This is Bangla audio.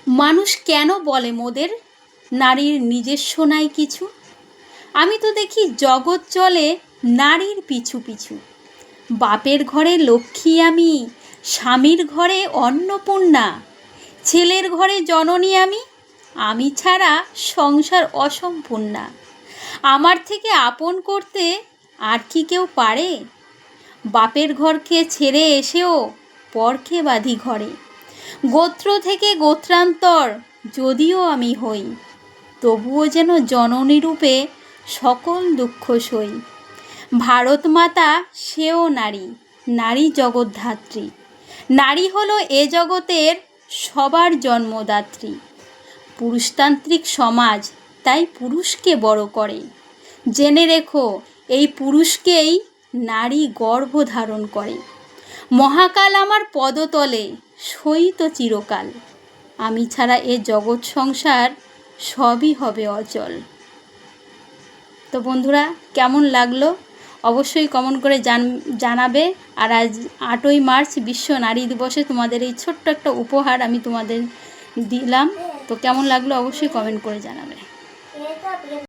মানুষ কেন বলে মোদের নারীর নিজস্ব নাই কিছু? আমি তো দেখি জগৎ চলে নারীর পিছু পিছু। বাপের ঘরে লক্ষ্মী আমি, স্বামীর ঘরে অন্নপূর্ণা, ছেলের ঘরে জননী আমি, আমি ছাড়া সংসার অসম্পূর্ণা। আমার থেকে আপন করতে আর কি কেউ পারে? বাপের ঘরকে ছেড়ে এসেও পরকে বাঁধি ঘরে। গোত্র থেকে গোত্রান্তর যদিও আমি হই, তবুও যেন জননী রূপে সকল দুঃখ সই। ভারত মাতা সেও নারী, নারী জগদ্ধাত্রী। নারী হলো এ জগতের সবার জন্মদাত্রী। পুরুষতান্ত্রিক সমাজ তাই পুরুষকে বড় করে। জেনে রেখো এই পুরুষকেই নারী গর্ভ ধারণ করে। মহাকাল আমার পদতলে সইত চিরকাল। আমি ছাড়া এ জগৎ সংসার সবই হবে অচল। তো বন্ধুরা, কেমন লাগলো অবশ্যই কমেন্ট করে জানাবে। আর আজ 8ই মার্চ বিশ্ব নারী দিবসে তোমাদের এই ছোট্ট একটা উপহার আমি তোমাদের দিলাম। তো কেমন লাগলো অবশ্যই কমেন্ট করে জানাবে।